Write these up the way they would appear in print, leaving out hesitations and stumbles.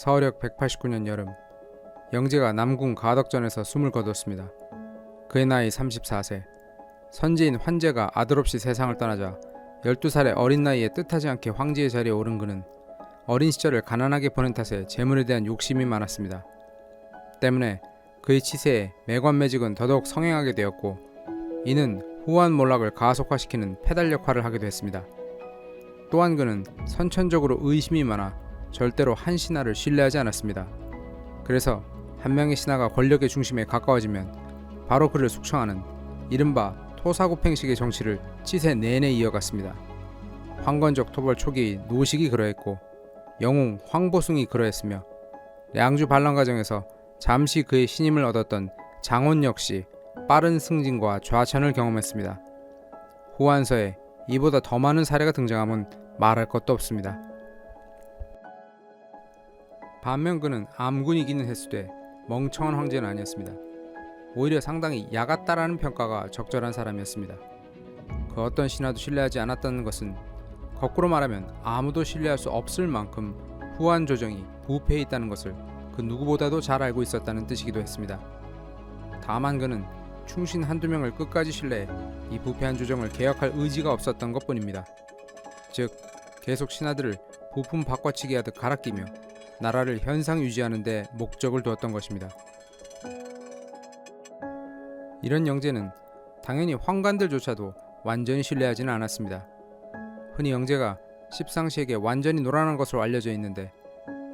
서울역 189년 여름, 영재가 남궁 가덕전에서 숨을 거뒀습니다. 그의 나이 34세. 선지인 환제가 아들 없이 세상을 떠나자 12살의 어린 나이에 뜻하지 않게 황제의 자리에 오른 그는 어린 시절을 가난하게 보낸 탓에 재물에 대한 욕심이 많았습니다. 때문에 그의 치세에 매관매직은 더더욱 성행하게 되었고, 이는 후한몰락을 가속화시키는 페달 역할을 하게 됐습니다. 또한 그는 선천적으로 의심이 많아 절대로 한 신하를 신뢰하지 않았습니다. 그래서 한 명의 신하가 권력의 중심에 가까워지면 바로 그를 숙청하는 이른바 토사구팽식의 정치를 치세 내내 이어갔습니다. 황건적 토벌 초기 노식이 그러했고, 영웅 황보숭이 그러했으며, 양주 반란 과정에서 잠시 그의 신임을 얻었던 장원 역시 빠른 승진과 좌천을 경험했습니다. 후한서에 이보다 더 많은 사례가 등장하면 말할 것도 없습니다. 반면 그는 암군이기는 했으되 멍청한 황제는 아니었습니다. 오히려 상당히 야같다라는 평가가 적절한 사람이었습니다. 그 어떤 신하도 신뢰하지 않았다는 것은 거꾸로 말하면 아무도 신뢰할 수 없을 만큼 후한 조정이 부패해 있다는 것을 그 누구보다도 잘 알고 있었다는 뜻이기도 했습니다. 다만 그는 충신 한두 명을 끝까지 신뢰해 이 부패한 조정을 개혁할 의지가 없었던 것뿐입니다. 즉, 계속 신하들을 부품 바꿔치기 하듯 갈아끼며 나라를 현상 유지하는 데 목적을 두었던 것입니다. 이런 영제는 당연히 황관들조차도 완전히 신뢰하지는 않았습니다. 흔히 영제가 십상시에게 완전히 노란한 것으로 알려져 있는데,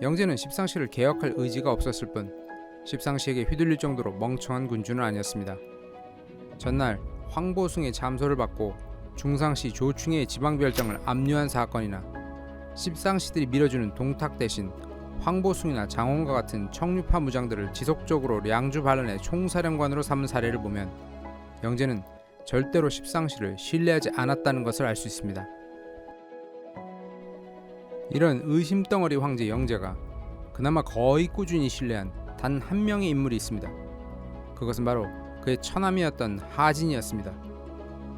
영제는 십상시를 개혁할 의지가 없었을 뿐 십상시에게 휘둘릴 정도로 멍청한 군주는 아니었습니다. 전날 황보숭의 참소를 받고 중상시 조충의 지방별정을 압류한 사건이나 십상시들이 밀어주는 동탁 대신 황보숭이나 장원과 같은 청류파 무장들을 지속적으로 량주 반란의 총사령관으로 삼은 사례를 보면 영제는 절대로 십상시를 신뢰하지 않았다는 것을 알 수 있습니다. 이런 의심덩어리 황제 영제가 그나마 거의 꾸준히 신뢰한 단 한 명의 인물이 있습니다. 그것은 바로 그의 처남이었던 하진이었습니다.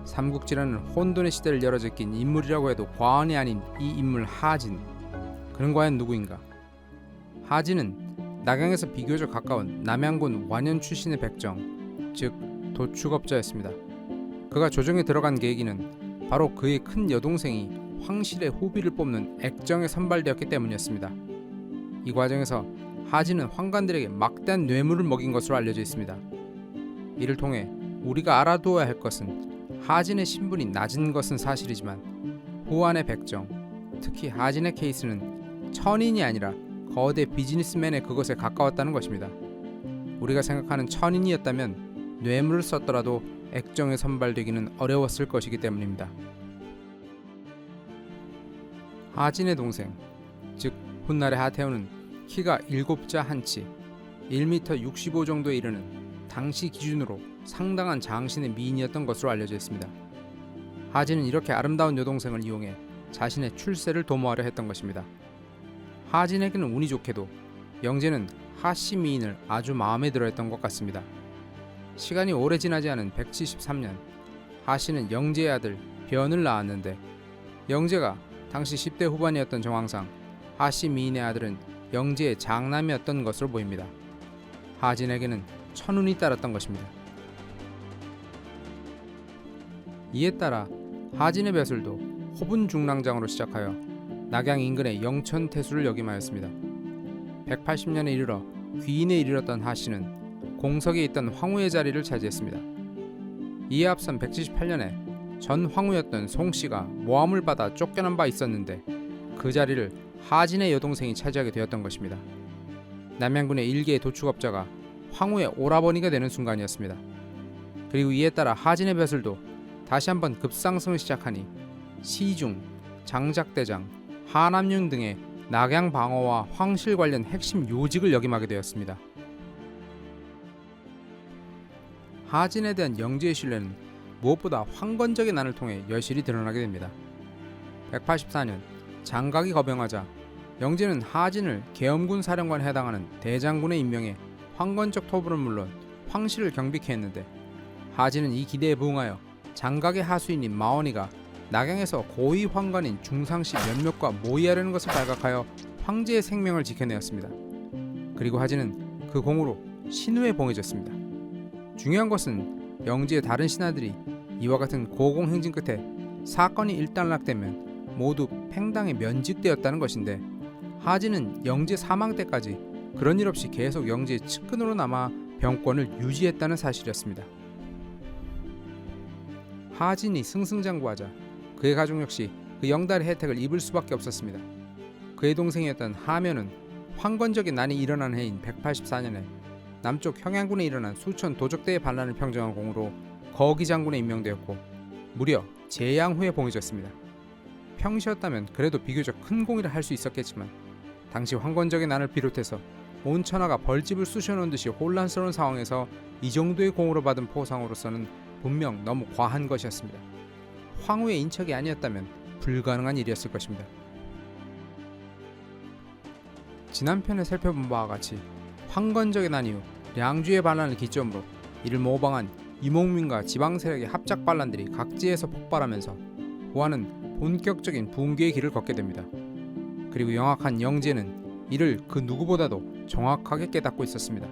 삼국지라는 혼돈의 시대를 열어제낀 인물이라고 해도 과언이 아닌 이 인물 하진. 그는 과연 누구인가? 하진은 낙양에서 비교적 가까운 남양군 완현 출신의 백정, 즉 도축업자였습니다. 그가 조정에 들어간 계기는 바로 그의 큰 여동생이 황실의 후비를 뽑는 액정에 선발되었기 때문이었습니다. 이 과정에서 하진은 황관들에게 막대한 뇌물을 먹인 것으로 알려져 있습니다. 이를 통해 우리가 알아두어야 할 것은 하진의 신분이 낮은 것은 사실이지만 후한의 백정, 특히 하진의 케이스는 천인이 아니라 거대 비즈니스맨의 그것에 가까웠다는 것입니다. 우리가 생각하는 천인이었다면 뇌물을 썼더라도 액정에 선발되기는 어려웠을 것이기 때문입니다. 하진의 동생, 즉 훗날의 하태우는 키가 7자 한치, 1m 65 정도에 이르는 당시 기준으로 상당한 장신의 미인이었던 것으로 알려져 있습니다. 하진은 이렇게 아름다운 여동생을 이용해 자신의 출세를 도모하려 했던 것입니다. 하진에게는 운이 좋게도 영제는 하씨 미인을 아주 마음에 들어 했던 것 같습니다. 시간이 오래 지나지 않은 173년, 하씨는 영제의 아들 변을 낳았는데, 영제가 당시 10대 후반이었던 정황상 하씨 미인의 아들은 영제의 장남이었던 것으로 보입니다. 하진에게는 천운이 따랐던 것입니다. 이에 따라 하진의 벼슬도 호분중랑장으로 시작하여 낙양 인근의 영천태수를 역임하였습니다. 180년에 이르러 귀인에 이르렀던 하씨는 공석에 있던 황후의 자리를 차지했습니다. 이에 앞선 178년에 전 황후였던 송씨가 모함을 받아 쫓겨난 바 있었는데, 그 자리를 하진의 여동생이 차지하게 되었던 것입니다. 남양군의 일개의 도축업자가 황후의 오라버니가 되는 순간이었습니다. 그리고 이에 따라 하진의 벼슬도 다시 한번 급상승을 시작하니 시중, 장작대장, 하남윤 등의 낙양 방어와 황실 관련 핵심 요직을 역임하게 되었습니다. 하진에 대한 영제의 신뢰는 무엇보다 황건적인 난을 통해 여실히 드러나게 됩니다. 184년 장각이 거병하자 영제는 하진을 계엄군 사령관에 해당하는 대장군에 임명해 황건적 토벌은 물론 황실을 경비케 했는데, 하진은 이 기대에 부응하여 장각의 하수인인 마원이가 낙양에서 고위 황관인 중상씨 몇몇과 모의하려는 것을 발각하여 황제의 생명을 지켜내었습니다. 그리고 하진은 그 공으로 신우에 봉해졌습니다. 중요한 것은 영지의 다른 신하들이 이와 같은 고공행진 끝에 사건이 일단락되면 모두 팽당에 면직되었다는 것인데, 하진은 영지 사망 때까지 그런 일 없이 계속 영지의 측근으로 남아 병권을 유지했다는 사실이었습니다. 하진이 승승장구하자 그의 가족 역시 그 영달의 혜택을 입을 수밖에 없었습니다. 그의 동생이었던 하면은 황건적인 난이 일어난 해인 184년에 남쪽 평양군에 일어난 수천 도적대의 반란을 평정한 공으로 거기 장군에 임명되었고 무려 재양 후에 봉해졌습니다. 평시였다면 그래도 비교적 큰 공이라 할 수 있었겠지만 당시 황건적의 난을 비롯해서 온 천하가 벌집을 쑤셔놓은 듯이 혼란스러운 상황에서 이 정도의 공으로 받은 포상으로서는 분명 너무 과한 것이었습니다. 황후의 인척이 아니었다면 불가능한 일이었을 것입니다. 지난 편에 살펴본 바와 같이 황건적의 난 이후 량주의 반란을 기점으로 이를 모방한 이몽민과 지방 세력의 합작 반란들이 각지에서 폭발하면서 후한은 본격적인 붕괴의 길을 걷게 됩니다. 그리고 영악한 영제는 이를 그 누구보다도 정확하게 깨닫고 있었습니다.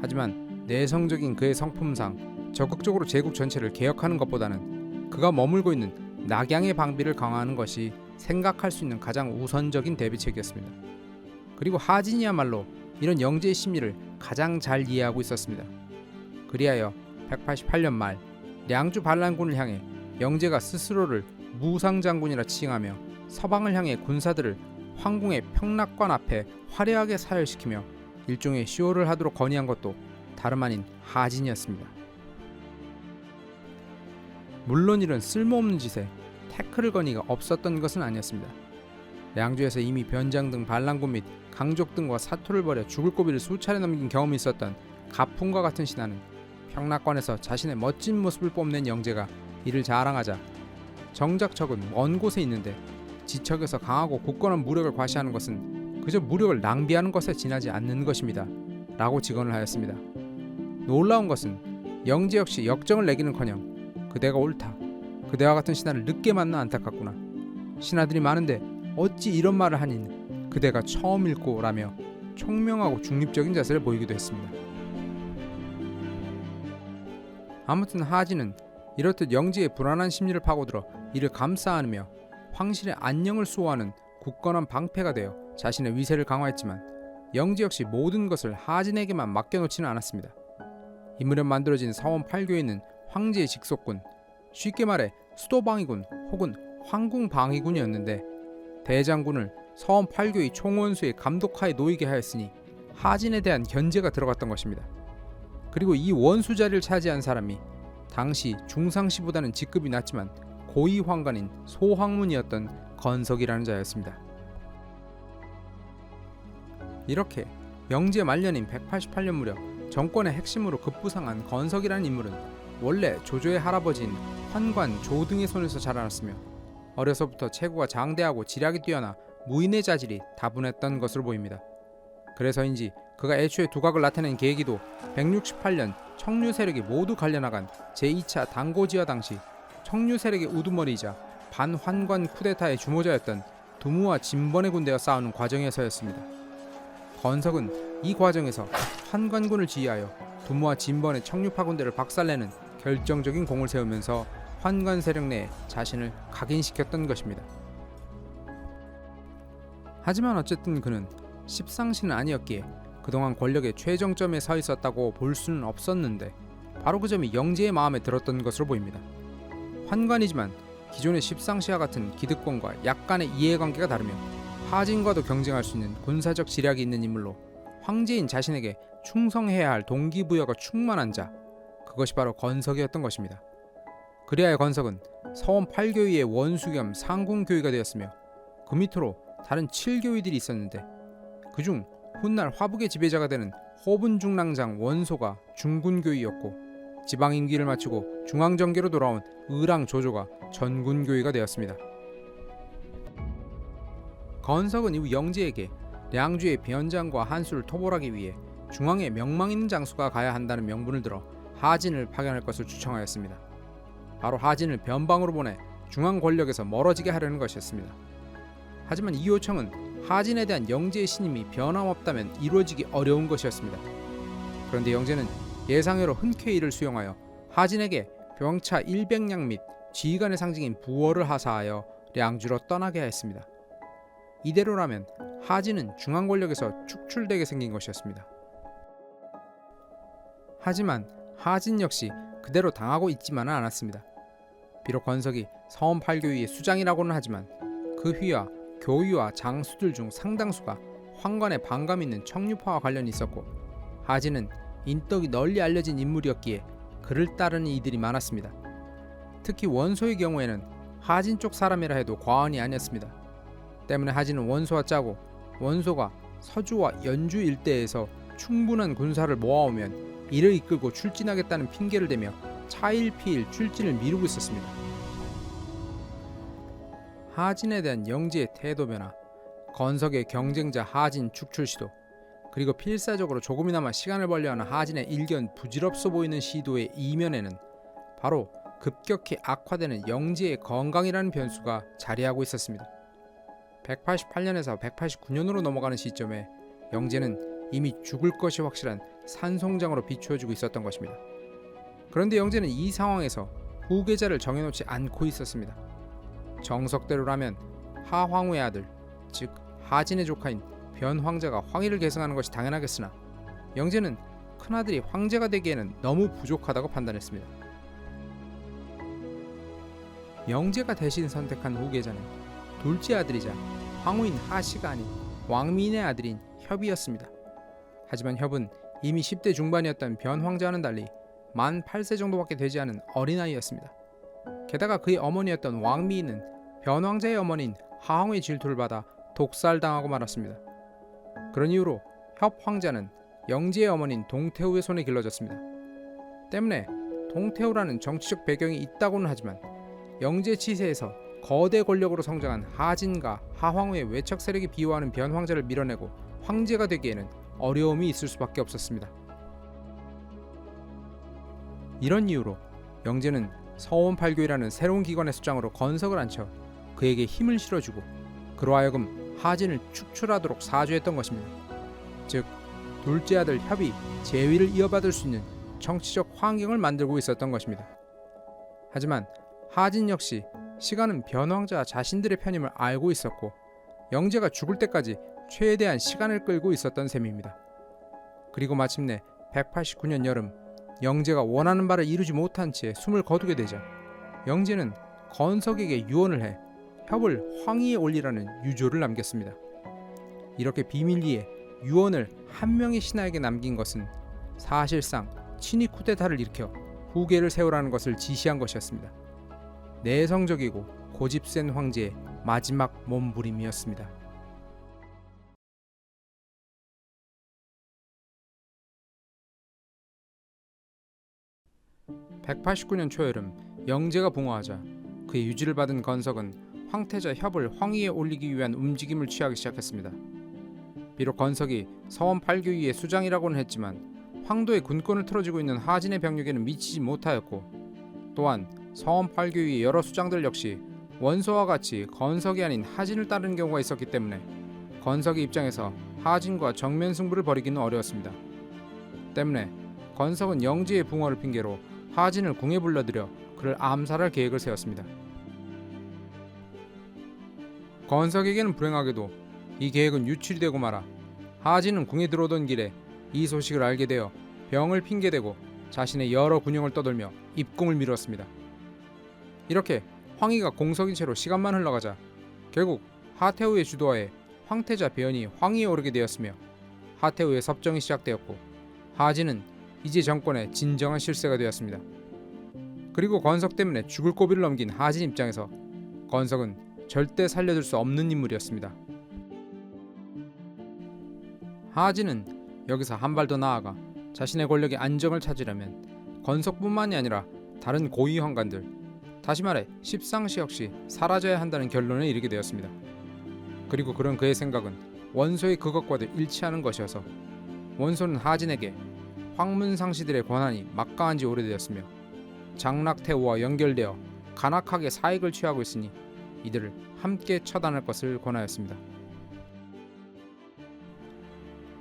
하지만 내성적인 그의 성품상 적극적으로 제국 전체를 개혁하는 것보다는 그가 머물고 있는 낙양의 방비를 강화하는 것이 생각할 수 있는 가장 우선적인 대비책이었습니다. 그리고 하진이야말로 이런 영제의 심리를 가장 잘 이해하고 있었습니다. 그리하여 188년 말 량주 반란군을 향해 영제가 스스로를 무상장군이라 칭하며 서방을 향해 군사들을 황궁의 평락관 앞에 화려하게 사열시키며 일종의 쇼를 하도록 건의한 것도 다름 아닌 하진이었습니다. 물론 이런 쓸모없는 짓에 태클을 건의가 없었던 것은 아니었습니다. 량주에서 이미 변장 등 반란군 및 강족 등과 사투를 벌여 죽을 고비를 수차례 넘긴 경험이 있었던 가풍과 같은 신하는 평락관에서 자신의 멋진 모습을 뽐낸 영제가 이를 자랑하자 정작 적은 먼 곳에 있는데 지척에서 강하고 굳건한 무력을 과시하는 것은 그저 무력을 낭비하는 것에 지나지 않는 것입니다 라고 직언을 하였습니다. 놀라운 것은 영제 역시 역정을 내기는커녕 그대가 옳다, 그대와 같은 신하를 늦게 만나 안타깝구나, 신하들이 많은데 어찌 이런 말을 하니 그대가 처음 읽고 라며 총명하고 중립적인 자세를 보이기도 했습니다. 아무튼 하진은 이렇듯 영지의 불안한 심리를 파고들어 이를 감싸 안으며 황실의 안녕을 수호하는 굳건한 방패가 되어 자신의 위세를 강화했지만 영지 역시 모든 것을 하진에게만 맡겨놓지는 않았습니다. 이 무렵 만들어진 사원 8교에 있는 황제의 직속군, 쉽게 말해 수도방위군 혹은 황궁방위군이었는데 대장군을 서원 8교의 총원수의 감독하에 놓이게 하였으니 하진에 대한 견제가 들어갔던 것입니다. 그리고 이 원수 자리를 차지한 사람이 당시 중상시보다는 직급이 낮지만 고위 황관인 소황문이었던 건석이라는 자였습니다. 이렇게 영제 말년인 188년 무렵 정권의 핵심으로 급부상한 건석이라는 인물은 원래 조조의 할아버지인 환관 조등의 손에서 자라났으며 어려서부터 체구가 장대하고 지략이 뛰어나 무인의 자질이 다분했던 것으로 보입니다. 그래서인지 그가 애초에 두각을 나타낸 계기도 168년 청류 세력이 모두 갈려나간 제2차 단고지화 당시 청류 세력의 우두머리이자 반환관 쿠데타의 주모자였던 두무와 진번의 군대와 싸우는 과정에서였습니다. 건석은 이 과정에서 환관군을 지휘하여 두무와 진번의 청류파 군대를 박살내는 결정적인 공을 세우면서 환관 세력 내에 자신을 각인시켰던 것입니다. 하지만 어쨌든 그는 십상시는 아니었기에 그동안 권력의 최정점에 서 있었다고 볼 수는 없었는데 바로 그 점이 영제의 마음에 들었던 것으로 보입니다. 환관이지만 기존의 십상시와 같은 기득권과 약간의 이해관계가 다르며 하진과도 경쟁할 수 있는 군사적 지략이 있는 인물로 황제인 자신에게 충성해야 할 동기부여가 충만한 자, 그것이 바로 건석이었던 것입니다. 그리하여 건석은 서원 8교위의 원수 겸 상궁교위가 되었으며 그 밑으로 다른 7교위들이 있었는데 그중 훗날 화북의 지배자가 되는 호분중랑장 원소가 중군교위였고 지방 임기를 마치고 중앙정계로 돌아온 의랑조조가 전군교위가 되었습니다. 건석은 이후 영제에게 량주의 변장과 한수를 토벌하기 위해 중앙에 명망 있는 장수가 가야 한다는 명분을 들어 하진을 파견할 것을 추청하였습니다. 바로 하진을 변방으로 보내 중앙 권력에서 멀어지게 하려는 것이었습니다. 하지만 이 요청은 하진에 대한 영재의 신임이 변함없다면 이루어지기 어려운 것이었습니다. 그런데 영재는 예상외로 흔쾌히 이를 수용하여 하진에게 병차 100량 및 지휘관의 상징인 부월을 하사하여 량주로 떠나게 하였습니다. 이대로라면 하진은 중앙 권력에서 축출되게 생긴 것이었습니다. 하지만 하진 역시 그대로 당하고 있지만은 않았습니다. 비록 권석이 서원 8교위의 수장이라고는 하지만 그 휘하 교위와 장수들 중 상당수가 황관에 반감 있는 청류파와 관련이 있었고 하진은 인덕이 널리 알려진 인물이었기에 그를 따르는 이들이 많았습니다. 특히 원소의 경우에는 하진 쪽 사람이라 해도 과언이 아니었습니다. 때문에 하진은 원소와 짜고 원소가 서주와 연주 일대에서 충분한 군사를 모아오면 이를 이끌고 출진하겠다는 핑계를 대며 차일피일 출진을 미루고 있었습니다. 하진에 대한 영지의 태도 변화, 건석의 경쟁자 하진 축출 시도, 그리고 필사적으로 조금이나마 시간을 벌려하는 하진의 일견 부질없어 보이는 시도의 이면에는 바로 급격히 악화되는 영지의 건강이라는 변수가 자리하고 있었습니다. 188년에서 189년으로 넘어가는 시점에 영재는 이미 죽을 것이 확실한 산송장으로 비추어지고 있었던 것입니다. 그런데 영재는 이 상황에서 후계자를 정해놓지 않고 있었습니다. 정석대로라면 하황후의 아들, 즉 하진의 조카인 변황자가 황위를 계승하는 것이 당연하겠으나 영재는 큰아들이 황제가 되기에는 너무 부족하다고 판단했습니다. 영재가 대신 선택한 후계자는 둘째 아들이자 황후인 하씨가 아닌 왕민의 아들인 협이었습니다. 하지만 협은 이미 10대 중반이었던 변황자와는 달리 만 8세 정도밖에 되지 않은 어린아이였습니다. 게다가 그의 어머니였던 왕미인은 변황자의 어머니인 하황의 질투를 받아 독살당하고 말았습니다. 그런 이유로 협 황자는 영지의 어머니인 동태후의 손에 길러졌습니다. 때문에 동태후라는 정치적 배경이 있다고는 하지만 영재 치세에서 거대 권력으로 성장한 하진과 하황후의 외척 세력이 비호하는 변황자를 밀어내고 황제가 되기에는 어려움이 있을 수밖에 없었습니다. 이런 이유로 영재는 서원팔교이라는 새로운 기관의 수장으로 건석을 앉혀 그에게 힘을 실어주고 그로 하여금 하진을 축출하도록 사주했던 것입니다. 즉 둘째 아들 협이 제위를 이어받을 수 있는 정치적 환경을 만들고 있었던 것입니다. 하지만 하진 역시 시간은 변황자 자신들의 편임을 알고 있었고 영재가 죽을 때까지 최대한 시간을 끌고 있었던 셈입니다. 그리고 마침내 189년 여름 영재가 원하는 바를 이루지 못한 채 숨을 거두게 되자 영재는 건석에게 유언을 해 협을 황위에 올리라는 유조를 남겼습니다. 이렇게 비밀리에 유언을 한 명의 신하에게 남긴 것은 사실상 친위 쿠데타를 일으켜 후계를 세우라는 것을 지시한 것이었습니다. 내성적이고 고집센 황제의 마지막 몸부림이었습니다. 189년 초여름 영재가 붕어하자 그의 유지를 받은 건석은 황태자 협을 황위에 올리기 위한 움직임을 취하기 시작했습니다. 비록 건석이 서원 8교위의 수장이라고는 했지만 황도의 군권을 틀어쥐고 있는 하진의 병력에는 미치지 못하였고 또한 서원 8교위의 여러 수장들 역시 원소와 같이 건석이 아닌 하진을 따르는 경우가 있었기 때문에 건석의 입장에서 하진과 정면 승부를 벌이기는 어려웠습니다. 때문에 건석은 영지의 붕어를 핑계로 하진을 궁에 불러들여 그를 암살할 계획을 세웠습니다. 건석에게는 불행하게도 이 계획은 유출이 되고 말아 하진은 궁에 들어오던 길에 이 소식을 알게 되어 병을 핑계대고 자신의 여러 군용을 떠돌며 입궁을 미뤘습니다. 이렇게 황희가 공석인 채로 시간만 흘러가자 결국 하태후의 주도하에 황태자 배연이 황위에 오르게 되었으며 하태후의 섭정이 시작되었고 하진은 이제 정권의 진정한 실세가 되었습니다. 그리고 건석 때문에 죽을 고비를 넘긴 하진 입장에서 건석은 절대 살려둘 수 없는 인물이었습니다. 하진은 여기서 한 발 더 나아가 자신의 권력의 안정을 찾으려면 건석뿐만이 아니라 다른 고위 황관들, 다시 말해 십상시 역시 사라져야 한다는 결론에 이르게 되었습니다. 그리고 그런 그의 생각은 원소의 그것과도 일치하는 것이어서 원소는 하진에게 황문상시들의 권한이 막강한 지 오래되었으며 장락태후와 연결되어 간악하게 사익을 취하고 있으니 이들을 함께 처단할 것을 권하였습니다.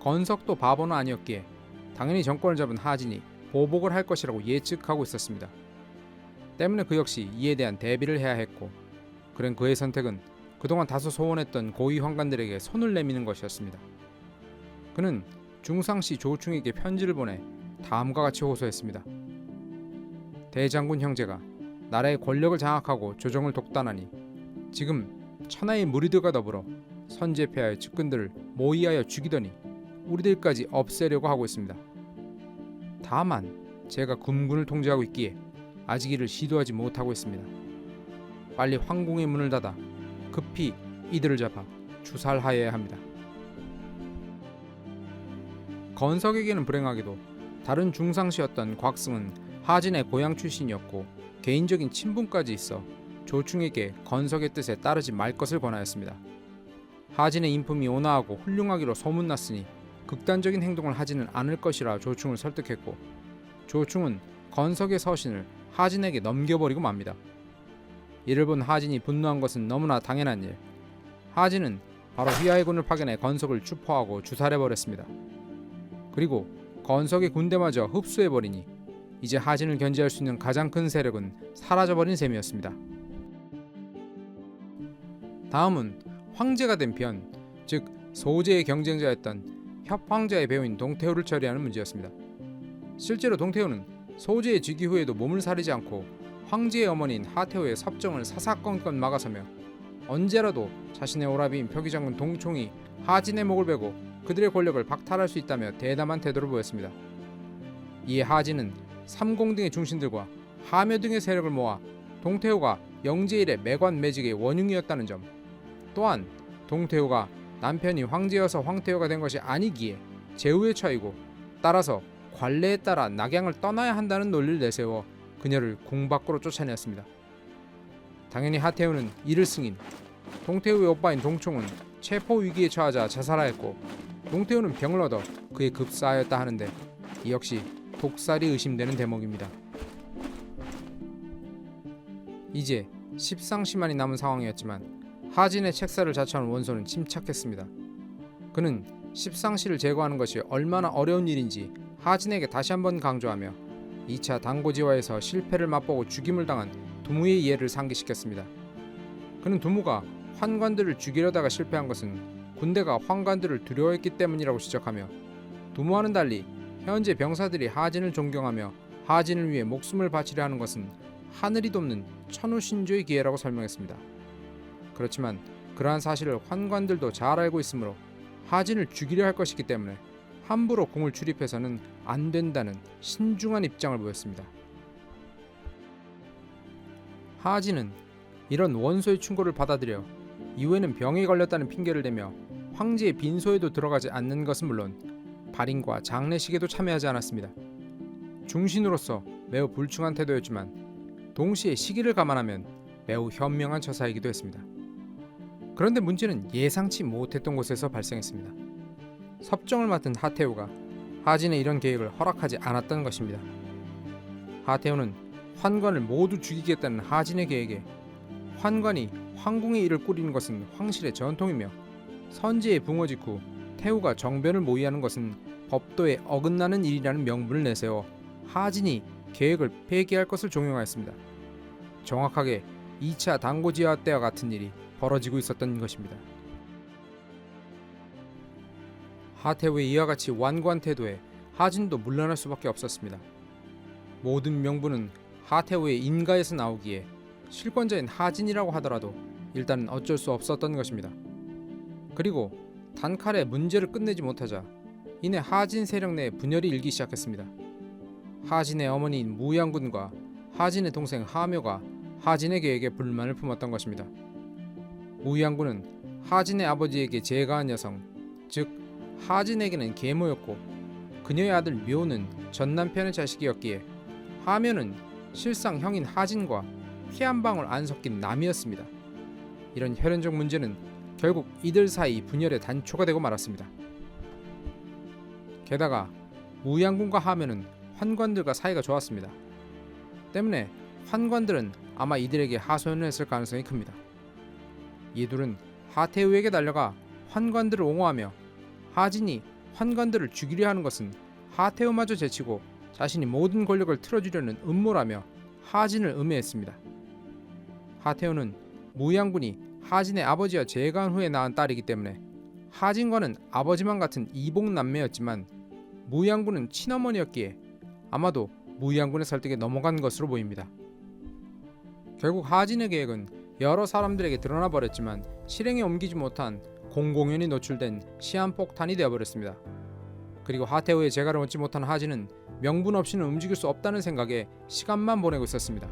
건석도 바보는 아니었기에 당연히 정권을 잡은 하진이 보복을 할 것이라고 예측하고 있었습니다. 때문에 그 역시 이에 대한 대비를 해야 했고, 그런 그의 선택은 그동안 다소 소원했던 고위 황관들에게 손을 내미는 것이었습니다. 그는 중상시 조충에게 편지를 보내 다음과 같이 호소했습니다. 대장군 형제가 나라의 권력을 장악하고 조정을 독단하니 지금 천하의 무리들과 더불어 선제폐하의 측근들을 모의하여 죽이더니 우리들까지 없애려고 하고 있습니다. 다만 제가 군군을 통제하고 있기에 아직 이를 시도하지 못하고 있습니다. 빨리 황궁의 문을 닫아 급히 이들을 잡아 추살하여야 합니다. 건석에게는 불행하게도 다른 중상시였던 곽승은 하진의 고향 출신이었고 개인적인 친분까지 있어 조충에게 건석의 뜻에 따르지 말 것을 권하였습니다. 하진의 인품이 온화하고 훌륭하기로 소문났으니 극단적인 행동을 하지는 않을 것이라 조충을 설득했고, 조충은 건석의 서신을 하진에게 넘겨버리고 맙니다. 이를 본 하진이 분노한 것은 너무나 당연한 일. 하진은 바로 휘하의군을 파견해 건석을 추포하고 주살해버렸습니다. 그리고 건석의 군대마저 흡수해버리니 이제 하진을 견제할 수 있는 가장 큰 세력은 사라져버린 셈이었습니다. 다음은 황제가 된 변, 즉 소제의 경쟁자였던 협황자의 배우인 동태후를 처리하는 문제였습니다. 실제로 동태후는 소제의 즉위 후에도 몸을 사리지 않고 황제의 어머니인 하태후의 섭정을 사사건건 막아서며 언제라도 자신의 오라비인 표기장군 동총이 하진의 목을 베고 그들의 권력을 박탈할 수 있다며 대담한 태도를 보였습니다. 이에 하진은 삼공 등의 중신들과 하묘 등의 세력을 모아 동태후가 영제일의 매관매직의 원흉이었다는 점, 또한 동태후가 남편이 황제여서 황태후가 된 것이 아니기에 제후에 처이고 따라서 관례에 따라 낙양을 떠나야 한다는 논리를 내세워 그녀를 궁 밖으로 쫓아내었습니다. 당연히 하태후는 이를 승인, 동태후의 오빠인 동총은 체포 위기에 처하자 자살하였고 동태후는 병을 얻어 그에 급사하였다 하는데 이 역시 독살이 의심되는 대목입니다. 이제 십상시만이 남은 상황이었지만 하진의 책사를 자처한 원소는 침착했습니다. 그는 십상시를 제거하는 것이 얼마나 어려운 일인지 하진에게 다시 한번 강조하며 2차 단고지화에서 실패를 맛보고 죽임을 당한 두무의 예를 상기시켰습니다. 그는 두무가 환관들을 죽이려다가 실패한 것은 군대가 환관들을 두려워했기 때문이라고 지적하며, 두무와는 달리 현재 병사들이 하진을 존경하며 하진을 위해 목숨을 바치려 하는 것은 하늘이 돕는 천우신조의 기회라고 설명했습니다. 그렇지만 그러한 사실을 환관들도 잘 알고 있으므로 하진을 죽이려 할 것이기 때문에 함부로 궁을 출입해서는 안 된다는 신중한 입장을 보였습니다. 하진은 이런 원소의 충고를 받아들여 이후에는 병에 걸렸다는 핑계를 대며 황제의 빈소에도 들어가지 않는 것은 물론 발인과 장례식에도 참여하지 않았습니다. 중신으로서 매우 불충한 태도였지만 동시에 시기를 감안하면 매우 현명한 처사이기도 했습니다. 그런데 문제는 예상치 못했던 곳에서 발생했습니다. 섭정을 맡은 하태후가 하진의 이런 계획을 허락하지 않았던 것입니다. 하태후는 환관을 모두 죽이겠다는 하진의 계획에 환관이 황궁의 일을 꾸리는 것은 황실의 전통이며 선지의 붕어 직후 태후가 정변을 모의하는 것은 법도에 어긋나는 일이라는 명분을 내세워 하진이 계획을 폐기할 것을 종용하였습니다. 정확하게 2차 단고지화 때와 같은 일이 벌어지고 있었던 것입니다. 하태후의 이와 같이 완고한 태도에 하진도 물러날 수밖에 없었습니다. 모든 명분은 하태후의 인가에서 나오기에 실권자인 하진이라고 하더라도 일단은 어쩔 수 없었던 것입니다. 그리고 단칼에 문제를 끝내지 못하자 이내 하진 세력 내에 분열이 일기 시작했습니다. 하진의 어머니인 무양군과 하진의 동생 하묘가 하진의 계획에 불만을 품었던 것입니다. 무양군은 하진의 아버지에게 제가한 여성, 즉 하진에게는 계모였고 그녀의 아들 묘는 전 남편의 자식이었기에 하묘는 실상 형인 하진과 피 한 방울 안 섞인 남이었습니다. 이런 혈연적 문제는 결국 이들 사이 분열의 단초가 되고 말았습니다. 게다가 무양군과 하묘는 환관들과 사이가 좋았습니다. 때문에 환관들은 아마 이들에게 하소연을 했을 가능성이 큽니다. 이들은 하태후에게 달려가 환관들을 옹호하며 하진이 환관들을 죽이려 하는 것은 하태우마저 제치고 자신이 모든 권력을 틀어주려는 음모라며 하진을 음해했습니다. 하태우는 무양군이 하진의 아버지와 재간 후에 낳은 딸이기 때문에 하진과는 아버지만 같은 이복남매였지만 무양군은 친어머니였기에 아마도 무양군의 설득에 넘어간 것으로 보입니다. 결국 하진의 계획은 여러 사람들에게 드러나 버렸지만 실행에 옮기지 못한 공공연히 노출된 시한폭탄이 되어버렸습니다. 그리고 하태우의 재가를 얻지 못한 하진은 명분 없이는 움직일 수 없다는 생각에 시간만 보내고 있었습니다.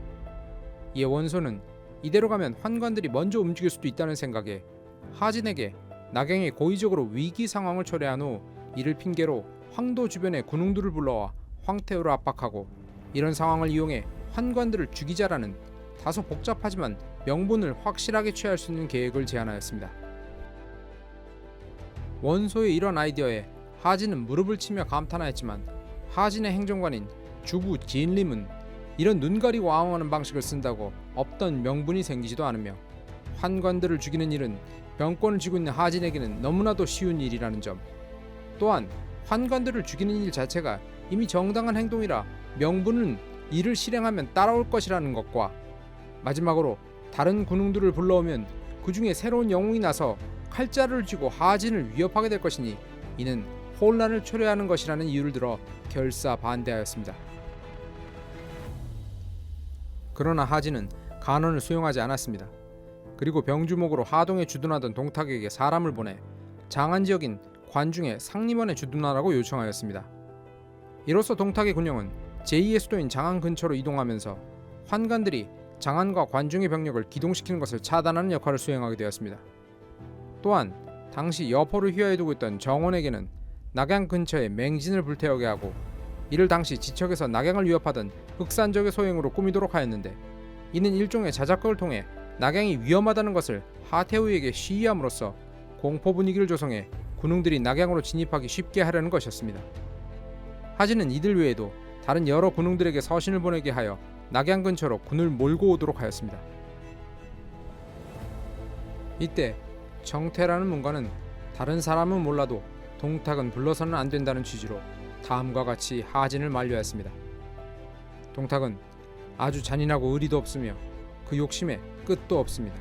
이에 원소는 이대로 가면 환관들이 먼저 움직일 수도 있다는 생각에 하진에게 나경이 고의적으로 위기 상황을 초래한 후 이를 핑계로 황도 주변의 군웅들을 불러와 황태우를 압박하고 이런 상황을 이용해 환관들을 죽이자라는 다소 복잡하지만 명분을 확실하게 취할 수 있는 계획을 제안하였습니다. 원소의 이런 아이디어에 하진은 무릎을 치며 감탄하였지만 하진의 행정관인 주부 진림은 이런 눈 가리고 아웅하는 방식을 쓴다고 없던 명분이 생기지도 않으며 환관들을 죽이는 일은 병권을 쥐고 있는 하진에게는 너무나도 쉬운 일이라는 점, 또한 환관들을 죽이는 일 자체가 이미 정당한 행동이라 명분은 이를 실행하면 따라올 것이라는 것과 마지막으로 다른 군웅들을 불러오면 그 중에 새로운 영웅이 나서 칼자루를 쥐고 하진을 위협하게 될 것이니 이는 혼란을 초래하는 것이라는 이유를 들어 결사 반대하였습니다. 그러나 하진은 간언을 수용하지 않았습니다. 그리고 병주목으로 하동에 주둔하던 동탁에게 사람을 보내 장안 지역인 관중의 상림원에 주둔하라고 요청하였습니다. 이로써 동탁의 군영은 제2의 수도인 장안 근처로 이동하면서 환관들이 장안과 관중의 병력을 기동시키는 것을 차단하는 역할을 수행하게 되었습니다. 또한 당시 여포를 휘하에 두고 있던 정원에게는 낙양 근처에 맹진을 불태우게 하고 이를 당시 지척에서 낙양을 위협하던 흑산적의 소행으로 꾸미도록 하였는데 이는 일종의 자작극을 통해 낙양이 위험하다는 것을 하태우에게 시위함으로써 공포 분위기를 조성해 군웅들이 낙양으로 진입하기 쉽게 하려는 것이었습니다. 하진은 이들 외에도 다른 여러 군웅들에게 서신을 보내게 하여 낙양 근처로 군을 몰고 오도록 하였습니다. 이때 정태라는 문관은 다른 사람은 몰라도 동탁은 불러서는 안 된다는 취지로 다음과 같이 하진을 만류하였습니다. 동탁은 아주 잔인하고 의리도 없으며 그 욕심에 끝도 없습니다.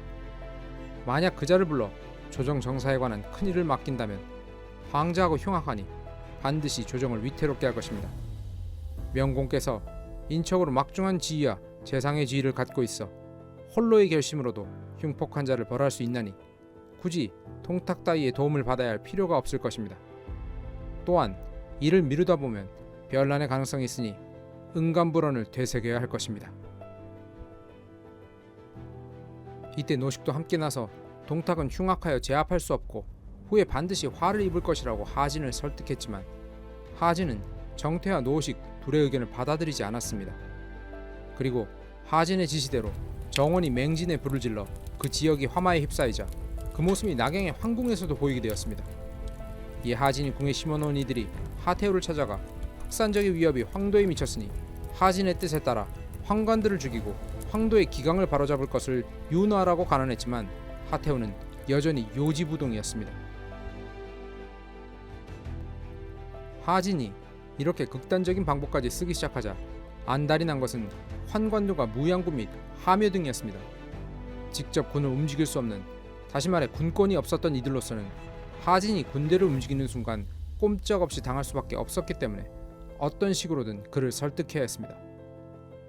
만약 그자를 불러 조정 정사에 관한 큰일을 맡긴다면 황제하고 흉악하니 반드시 조정을 위태롭게 할 것입니다. 명공께서 인척으로 막중한 지위와 재상의 지위를 갖고 있어 홀로의 결심으로도 흉폭한 자를 벌할 수 있나니 굳이 동탁 따위의 도움을 받아야 할 필요가 없을 것입니다. 또한 이를 미루다 보면 변란의 가능성이 있으니 은간불언을 되새겨야 할 것입니다. 이때 노식도 함께 나서 동탁은 흉악하여 제압할 수 없고 후에 반드시 화를 입을 것이라고 하진을 설득했지만 하진은 정태와 노식 둘의 의견을 받아들이지 않았습니다. 그리고 하진의 지시대로 정원이 맹진에 불을 질러 그 지역이 화마에 휩싸이자 그 모습이 낙양의 황궁에서도 보이게 되었습니다. 이에 하진이 궁에 심어놓은 이들이 하태우를 찾아가 흑산적의 위협이 황도에 미쳤으니 하진의 뜻에 따라 황관들을 죽이고 황도의 기강을 바로잡을 것을 윤호하라고 간언했지만 하태우는 여전히 요지부동이었습니다. 하진이 이렇게 극단적인 방법까지 쓰기 시작하자 안달이 난 것은 환관들과 무양군 및 하묘 등이었습니다. 직접 군을 움직일 수 없는, 다시 말해 군권이 없었던 이들로서는 하진이 군대를 움직이는 순간 꼼짝없이 당할 수밖에 없었기 때문에 어떤 식으로든 그를 설득해야 했습니다.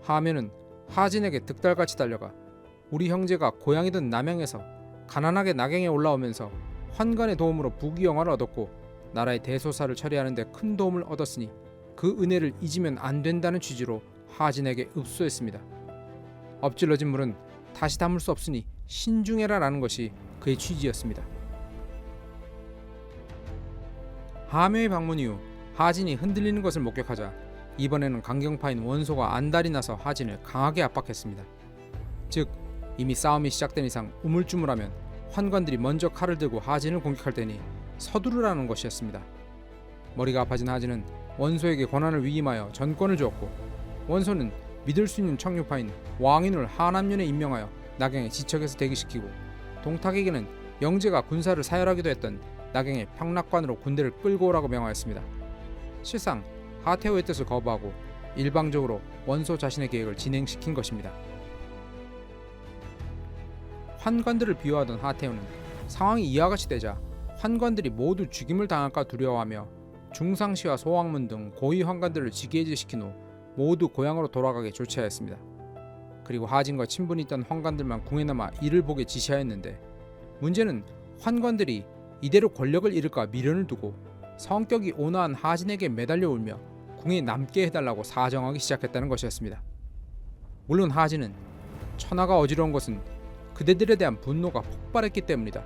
하묘는 하진에게 득달같이 달려가 우리 형제가 고향이던 남양에서 가난하게 낙양에 올라오면서 환관의 도움으로 부귀영화를 얻었고 나라의 대소사를 처리하는 데 큰 도움을 얻었으니 그 은혜를 잊으면 안 된다는 취지로 하진에게 읍소했습니다. 엎질러진 물은 다시 담을 수 없으니 신중해라 라는 것이 그의 취지였습니다. 하묘의 방문 이후 하진이 흔들리는 것을 목격하자 이번에는 강경파인 원소가 안달이 나서 하진을 강하게 압박했습니다. 즉 이미 싸움이 시작된 이상 우물쭈물하면 환관들이 먼저 칼을 들고 하진을 공격할 테니 서두르라는 것이었습니다. 머리가 아파진 하진은 원소에게 권한을 위임하여 전권을 주었고 원소는 믿을 수 있는 청류파인 왕인을 하남년에 임명하여 낙양의 지척에서 대기시키고 동탁에게는 영제가 군사를 사열하기도 했던 나경의 평락관으로 군대를 끌고 오라고 명하였습니다. 실상 하태우의 뜻을 거부하고 일방적으로 원소 자신의 계획을 진행시킨 것입니다. 환관들을 비호하던 하태우는 상황이 이와 같이 되자 환관들이 모두 죽임을 당할까 두려워하며 중상시와 소왕문 등 고위 환관들을 직위해제시킨 후 모두 고향으로 돌아가게 조치하였습니다. 그리고 하진과 친분이 있던 환관들만 궁에 남아 이를 보게 지시하였는데, 문제는 환관들이 이대로 권력을 잃을까 미련을 두고 성격이 온화한 하진에게 매달려 울며 궁에 남게 해달라고 사정하기 시작했다는 것이었습니다. 물론 하진은 천하가 어지러운 것은 그대들에 대한 분노가 폭발했기 때문이다.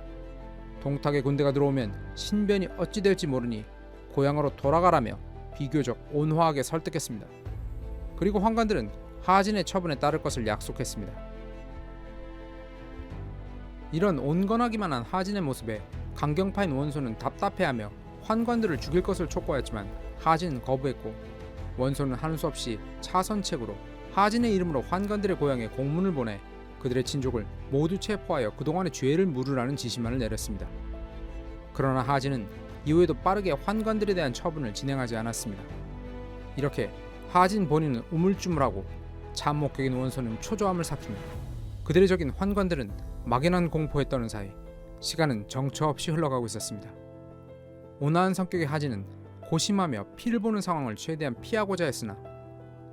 동탁의 군대가 들어오면 신변이 어찌 될지 모르니 고향으로 돌아가라며 비교적 온화하게 설득했습니다. 그리고 환관들은 하진의 처분에 따를 것을 약속했습니다. 이런 온건하기만 한 하진의 모습에 강경파인 원소는 답답해하며 환관들을 죽일 것을 촉구하였지만 하진은 거부했고, 원소는 하는 수 없이 차선책으로 하진의 이름으로 환관들의 고향에 공문을 보내 그들의 친족을 모두 체포하여 그동안의 죄를 물으라는 지시만을 내렸습니다. 그러나 하진은 이후에도 빠르게 환관들에 대한 처분을 진행하지 않았습니다. 이렇게 하진 본인은 우물쭈물하고 참목격인 원소는 초조함을 삭히며 그들의 적인 환관들은 막연한 공포에 떠는 사이 시간은 정처 없이 흘러가고 있었습니다. 온화한 성격의 하진은 고심하며 피를 보는 상황을 최대한 피하고자 했으나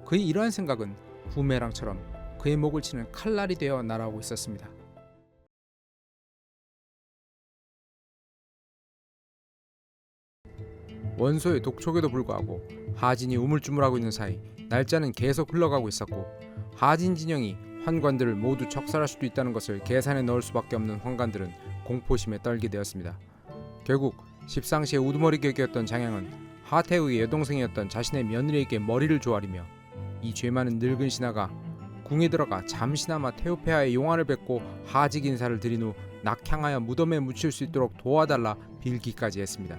그의 이러한 생각은 부메랑처럼 그의 목을 치는 칼날이 되어 날아오고 있었습니다. 원소의 독촉에도 불구하고 하진이 우물쭈물하고 있는 사이 날짜는 계속 흘러가고 있었고, 하진 진영이 환관들을 모두 척살할 수도 있다는 것을 계산에 넣을 수밖에 없는 환관들은 공포심에 떨게 되었습니다. 결국 십상시의 우두머리 격이었던 장양은 하태우의 여동생이었던 자신의 며느리에게 머리를 조아리며 이 죄 많은 늙은 신하가 궁에 들어가 잠시나마 태우폐하의 용안을 뵙고 하직 인사를 드린 후 낙향하여 무덤에 묻힐 수 있도록 도와달라 빌기까지 했습니다.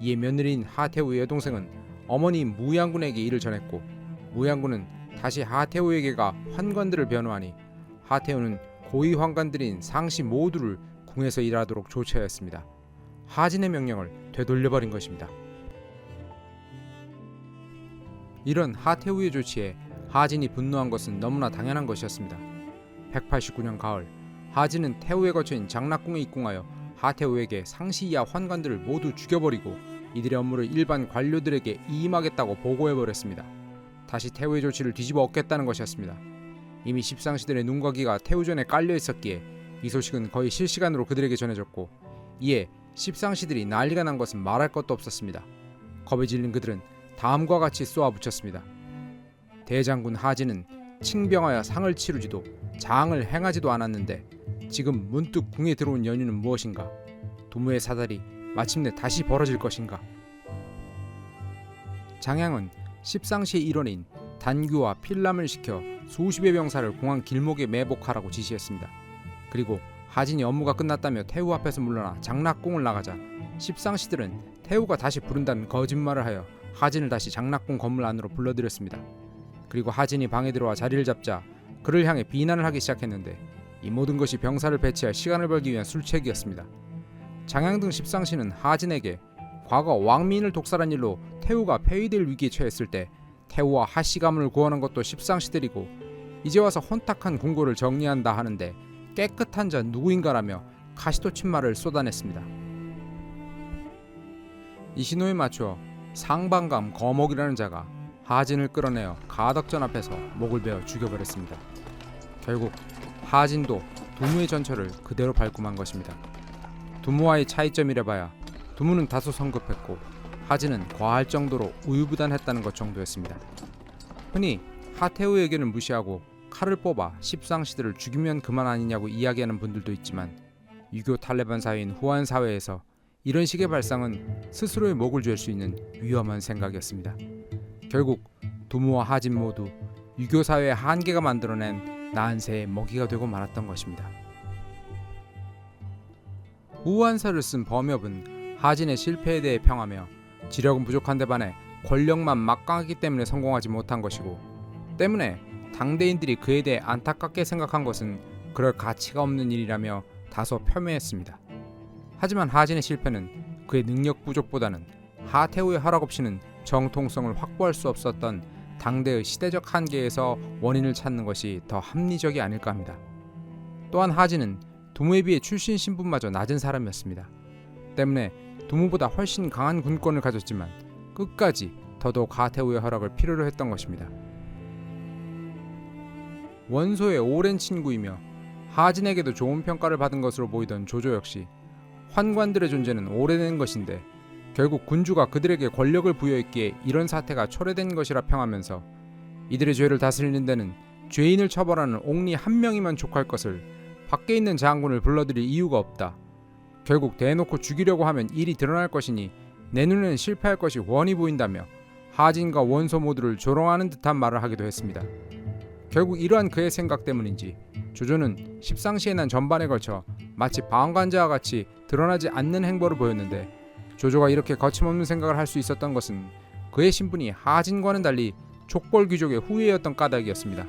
이에 며느리인 하태우의 여동생은 어머니 무양군에게 이를 전했고, 무양군은 다시 하태우에게가 환관들을 변호하니 하태우는 고위 환관들인 상시 모두를 궁에서 일하도록 조처하였습니다. 하진의 명령을 되돌려버린 것입니다. 이런 하태우의 조치에 하진이 분노한 것은 너무나 당연한 것이었습니다. 189년 가을, 하진은 태우에 거처인 장락궁에 입궁하여 하태우에게 상시 이하 환관들을 모두 죽여버리고 이들의 업무를 일반 관료들에게 이임하겠다고 보고해버렸습니다. 다시 태우의 조치를 뒤집어 엎겠다는 것이었습니다. 이미 십상시들의 눈과 귀가 태우전에 깔려있었기에 이 소식은 거의 실시간으로 그들에게 전해졌고, 이에 십상시들이 난리가 난 것은 말할 것도 없었습니다. 겁에 질린 그들은 다음과 같이 쏘아붙였습니다. 대장군 하진은 칭병하여 상을 치르지도 장을 행하지도 않았는데 지금 문득 궁에 들어온 연유는 무엇인가? 도무의 사달이 마침내 다시 벌어질 것인가? 장양은 십상시의 일원인 단규와 필람을 시켜 수십의 병사를 공항 길목에 매복하라고 지시했습니다. 그리고 하진이 업무가 끝났다며 태우 앞에서 물러나 장락궁을 나가자 십상시들은 태우가 다시 부른다는 거짓말을 하여 하진을 다시 장락궁 건물 안으로 불러들였습니다. 그리고 하진이 방에 들어와 자리를 잡자 그를 향해 비난을 하기 시작했는데, 이 모든 것이 병사를 배치할 시간을 벌기 위한 술책이었습니다. 장양 등 십상시는 하진에게 과거 왕민을 독살한 일로 태우가 폐위될 위기에 처했을 때 태우와 하씨 가문을 구원한 것도 십상시들이고 이제 와서 혼탁한 궁궐을 정리한다 하는데 깨끗한 자 누구인가라며 가시도친말을 쏟아냈습니다. 이 신호에 맞춰 상방감 거목이라는 자가 하진을 끌어내어 가덕전 앞에서 목을 베어 죽여버렸습니다. 결국 하진도 두무의 전철을 그대로 밟고만 것입니다. 두무와의 차이점이라봐야 두무는 다소 성급했고 하진은 과할 정도로 우유부단했다는 것 정도였습니다. 흔히 하태우의 의견을 무시하고 칼을 뽑아 십상시들을 죽이면 그만 아니냐고 이야기하는 분들도 있지만, 유교 탈레반 사회인 후한 사회에서 이런 식의 발상은 스스로의 목을 죄 수 있는 위험한 생각이었습니다. 결국 두무와 하진 모두 유교 사회의 한계가 만들어낸 난세의 먹이가 되고 말았던 것입니다. 우한서를 쓴 범협은 하진의 실패에 대해 평하며 지력은 부족한 데 반해 권력만 막강하기 때문에 성공하지 못한 것이고, 때문에 당대인들이 그에 대해 안타깝게 생각한 것은 그럴 가치가 없는 일이라며 다소 폄훼했습니다. 하지만 하진의 실패는 그의 능력 부족보다는 하태우의 허락 없이는 정통성을 확보할 수 없었던 당대의 시대적 한계에서 원인을 찾는 것이 더 합리적이 아닐까 합니다. 또한 하진은 두무에 비해 출신 신분마저 낮은 사람이었습니다. 때문에 두무보다 훨씬 강한 군권을 가졌지만 끝까지 더더욱 하태우의 허락을 필요로 했던 것입니다. 원소의 오랜 친구이며 하진에게도 좋은 평가를 받은 것으로 보이던 조조 역시 환관들의 존재는 오래된 것인데 결국 군주가 그들에게 권력을 부여했기에 이런 사태가 초래된 것이라 평하면서 이들의 죄를 다스리는 데는 죄인을 처벌하는 옥리 한 명이면 족할 것을 밖에 있는 장군을 불러들일 이유가 없다. 결국 대놓고 죽이려고 하면 일이 드러날 것이니 내 눈에는 실패할 것이 훤히 보인다며 하진과 원소 모두를 조롱하는 듯한 말을 하기도 했습니다. 결국 이러한 그의 생각 때문인지 조조는 십상시에 난 전반에 걸쳐 마치 방관자와 같이 드러나지 않는 행보를 보였는데 조조가 이렇게 거침없는 생각을 할 수 있었던 것은 그의 신분이 하진과는 달리 족벌 귀족의 후예였던 까닭이었습니다.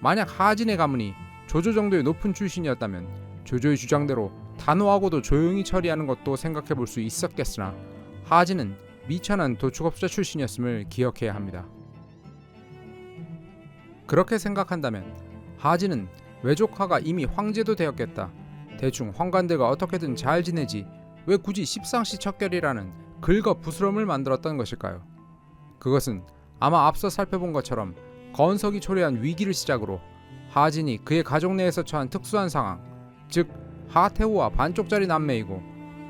만약 하진의 가문이 조조 정도의 높은 출신이었다면 조조의 주장대로 단호하고도 조용히 처리하는 것도 생각해 볼 수 있었겠으나 하진은 미천한 도축업자 출신이었음을 기억해야 합니다. 그렇게 생각한다면 하진은 외조카가 이미 황제도 되었겠다. 대충 황관들과 어떻게든 잘 지내지 왜 굳이 십상시 척결이라는 긁어부스럼을 만들었던 것일까요? 그것은 아마 앞서 살펴본 것처럼 건석이 초래한 위기를 시작으로 하진이 그의 가족 내에서 처한 특수한 상황, 즉 하태우와 반쪽짜리 남매이고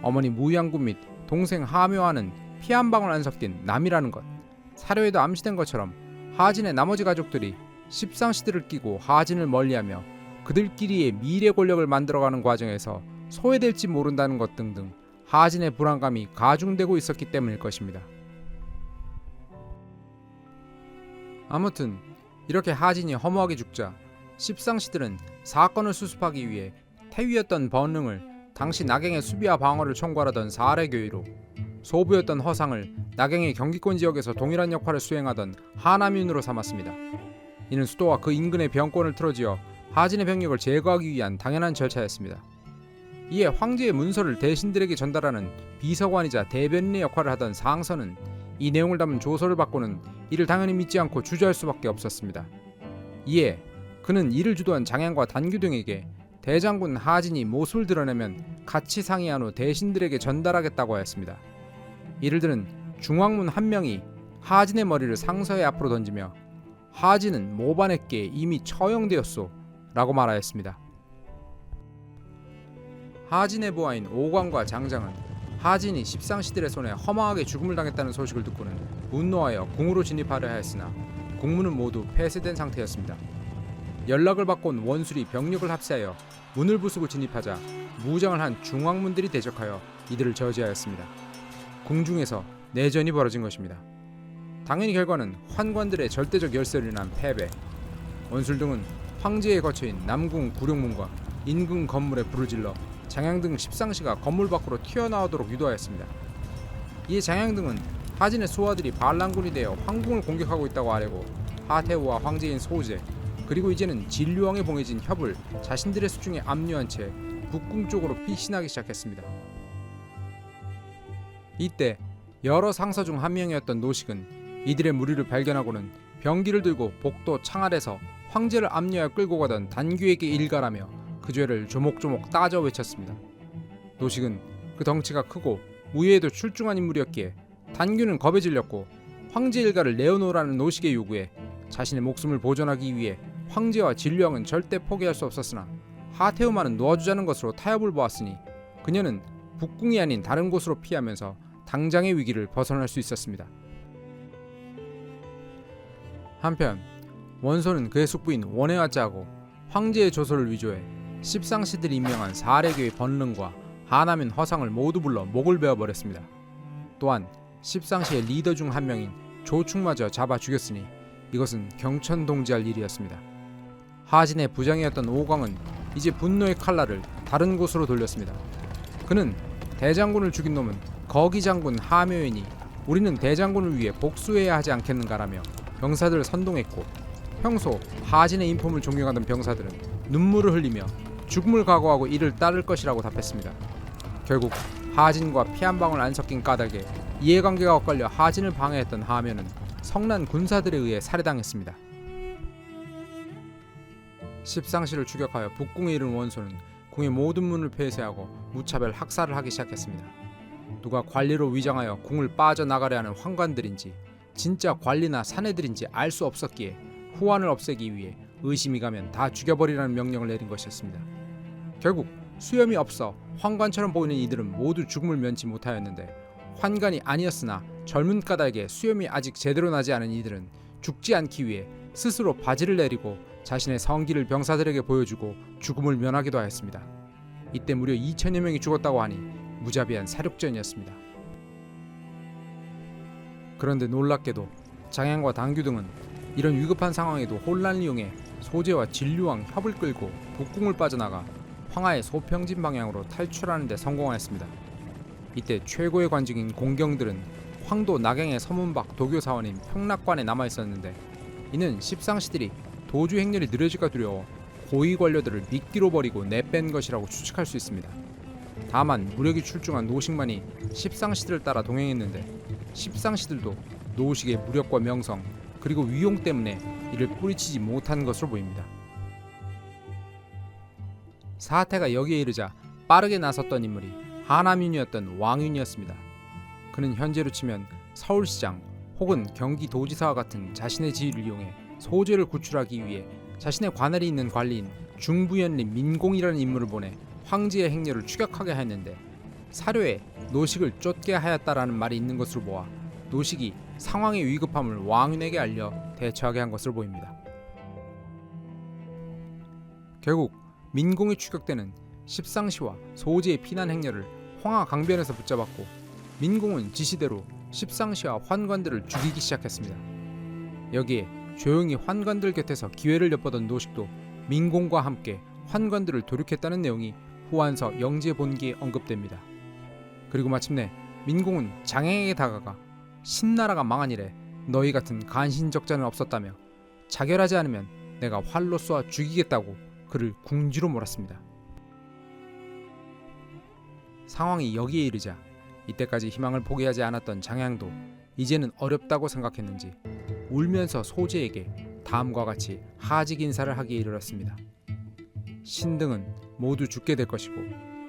어머니 무양군 및 동생 하묘와는 피 한 방울 안 섞인 남이라는 것, 사료에도 암시된 것처럼 하진의 나머지 가족들이 십상시들을 끼고 하진을 멀리하며 그들끼리의 미래 권력을 만들어가는 과정에서 소외될지 모른다는 것 등등 하진의 불안감이 가중되고 있었기 때문일 것입니다. 아무튼 이렇게 하진이 허무하게 죽자 십상시들은 사건을 수습하기 위해 태위였던 번릉을 당시 낙양의 수비와 방어를 총괄하던 사례교위로, 소부였던 허상을 낙양의 경기권 지역에서 동일한 역할을 수행하던 하남윤으로 삼았습니다. 이는 수도와 그 인근의 병권을 틀어지어 하진의 병력을 제거하기 위한 당연한 절차였습니다. 이에 황제의 문서를 대신들에게 전달하는 비서관이자 대변인의 역할을 하던 상선은 이 내용을 담은 조서를 받고는 이를 당연히 믿지 않고 주저할 수밖에 없었습니다. 이에 그는 이를 주도한 장양과 단규 등에게 대장군 하진이 모습을 드러내면 같이 상의한 후 대신들에게 전달하겠다고 하였습니다. 이를 들은 중왕문 한 명이 하진의 머리를 상서의 앞으로 던지며 하진은 모반에게 이미 처형되었소 라고 말하였습니다. 하진의 부하인 오광과 장장은 하진이 십상시들의 손에 허망하게 죽음을 당했다는 소식을 듣고는 분노하여 궁으로 진입하려 하였으나 궁문은 모두 폐쇄된 상태였습니다. 연락을 받고 온 원술이 병력을 합세하여 문을 부수고 진입하자 무장을 한 중왕문들이 대적하여 이들을 저지하였습니다. 궁중에서 내전이 벌어진 것입니다. 당연히 결과는 환관들의 절대적 열세로 인한 패배, 원술 등은 황제의 거처인 남궁 구룡문과 인근 건물에 불을 질러 장양 등 십상시가 건물 밖으로 튀어나오도록 유도하였습니다. 이에 장양 등은 하진의 소아들이 반란군이 되어 황궁을 공격하고 있다고 아뢰고 하태우와 황제인 소제, 그리고 이제는 진류왕에 봉해진 협을 자신들의 수중에 압류한 채 북궁 쪽으로 피신하기 시작했습니다. 이때 여러 상서 중 한 명이었던 노식은 이들의 무리를 발견하고는 병기를 들고 복도 창아래서 황제를 압류하여 끌고 가던 단규에게 일갈하며 그 죄를 조목조목 따져 외쳤습니다. 노식은 그 덩치가 크고 무예에도 출중한 인물이었기에 단규는 겁에 질렸고 황제 일가를 내어놓으라는 노식의 요구에 자신의 목숨을 보존하기 위해 황제와 진류왕은 절대 포기할 수 없었으나 하태우만은 놓아주자는 것으로 타협을 보았으니 그녀는 북궁이 아닌 다른 곳으로 피하면서 당장의 위기를 벗어날 수 있었습니다. 한편 원소는 그의 숙부인 원해와 짜고 황제의 조서를 위조해 십상시들이 임명한 사례교의 번릉과 하남인 허상을 모두 불러 목을 베어버렸습니다. 또한 십상시의 리더 중 한 명인 조충마저 잡아 죽였으니 이것은 경천동지할 일이었습니다. 하진의 부장이었던 오광은 이제 분노의 칼날을 다른 곳으로 돌렸습니다. 그는 대장군을 죽인 놈은 거기 장군 하묘인이 우리는 대장군을 위해 복수해야 하지 않겠는가라며 병사들을 선동했고, 평소 하진의 인품을 존경하던 병사들은 눈물을 흘리며 죽음을 각오하고 이를 따를 것이라고 답했습니다. 결국 하진과 피 한 방울 안 섞인 까닭에 이해관계가 엇갈려 하진을 방해했던 하면은 성난 군사들에 의해 살해당했습니다. 십상시를 추격하여 북궁에 이른 원소는 궁의 모든 문을 폐쇄하고 무차별 학살을 하기 시작했습니다. 누가 관리로 위장하여 궁을 빠져나가려 하는 환관들인지 진짜 관리나 사내들인지 알 수 없었기에 후환을 없애기 위해 의심이 가면 다 죽여버리라는 명령을 내린 것이었습니다. 결국 수염이 없어 환관처럼 보이는 이들은 모두 죽음을 면치 못하였는데, 환관이 아니었으나 젊은 까닭에 수염이 아직 제대로 나지 않은 이들은 죽지 않기 위해 스스로 바지를 내리고 자신의 성기를 병사들에게 보여주고 죽음을 면하기도 하였습니다. 이때 무려 2천여 명이 죽었다고 하니 무자비한 사륙전이었습니다. 그런데 놀랍게도 장양과 당규 등은 이런 위급한 상황에도 혼란을 이용해 소재와 진류왕 협을 끌고 북궁을 빠져나가 황하의 소평진 방향으로 탈출하는 데 성공하였습니다. 이때 최고의 관직인 공경들은 황도 낙양의 서문 밖 도교 사원인 평락관에 남아있었는데, 이는 십상시들이 도주 행렬이 느려질까 두려워 고위 관료들을 미끼로 버리고 내뺀 것이라고 추측할 수 있습니다. 다만 무력이 출중한 노식만이 십상시들을 따라 동행했는데, 십상시들도 노식의 무력과 명성 그리고 위용 때문에 이를 뿌리치지 못한 것으로 보입니다. 사태가 여기에 이르자 빠르게 나섰던 인물이 하남윤이었던 왕윤이었습니다. 그는 현재로 치면 서울시장 혹은 경기도지사와 같은 자신의 지위를 이용해 소재를 구출하기 위해 자신의 관할이 있는 관리인 중부연리 민공이라는 인물을 보내 황제의 행렬을 추격하게 하였는데, 사료에 노식을 쫓게 하였다라는 말이 있는 것으로 보아 노식이 상황의 위급함을 왕윤에게 알려 대처하게 한 것으로 보입니다. 결국 민공이 추격되는 십상시와 소재의 피난 행렬을 황하 강변에서 붙잡았고, 민공은 지시대로 십상시와 환관들을 죽이기 시작했습니다. 여기에 조용히 환관들 곁에서 기회를 엿보던 노식도 민공과 함께 환관들을 도륙했다는 내용이 후한서 영제본기에 언급됩니다. 그리고 마침내 민공은 장행에게 다가가 신나라가 망한 이래 너희 같은 간신적자는 없었다며 자결하지 않으면 내가 활로 쏘아 죽이겠다고 그를 궁지로 몰았습니다. 상황이 여기에 이르자 이때까지 희망을 포기하지 않았던 장양도 이제는 어렵다고 생각했는지 울면서 소재에게 다음과 같이 하직 인사를 하기에 이르렀습니다. 신등은 모두 죽게 될 것이고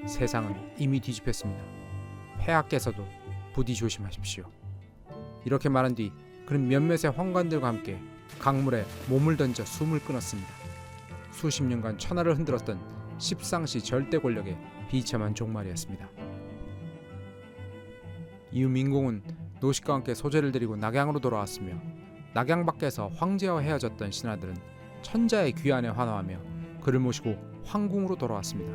세상은 이미 뒤집혔습니다. 폐하께서도 부디 조심하십시오. 이렇게 말한 뒤 그는 몇몇의 황관들과 함께 강물에 몸을 던져 숨을 끊었습니다. 수십 년간 천하를 흔들었던 십상시 절대 권력의 비참한 종말이었습니다. 이후 민공은 노식과 함께 소재를 데리고 낙양으로 돌아왔으며, 낙양 밖에서 황제와 헤어졌던 신하들은 천자의 귀환에 환호하며 그를 모시고 황궁으로 돌아왔습니다.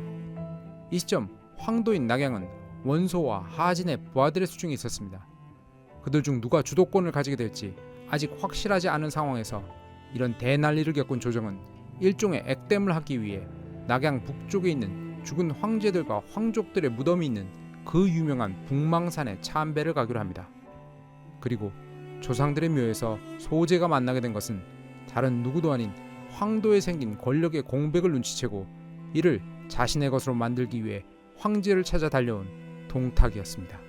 이 시점 황도인 낙양은 원소와 하진의 부하들의 수중에 있었습니다. 그들 중 누가 주도권을 가지게 될지 아직 확실하지 않은 상황에서 이런 대난리를 겪은 조정은 일종의 액땜을 하기 위해 낙양 북쪽에 있는 죽은 황제들과 황족들의 무덤이 있는 그 유명한 북망산에 참배를 가기로 합니다. 그리고 조상들의 묘에서 소재가 만나게 된 것은 다른 누구도 아닌 황도에 생긴 권력의 공백을 눈치채고 이를 자신의 것으로 만들기 위해 황제를 찾아 달려온 동탁이었습니다.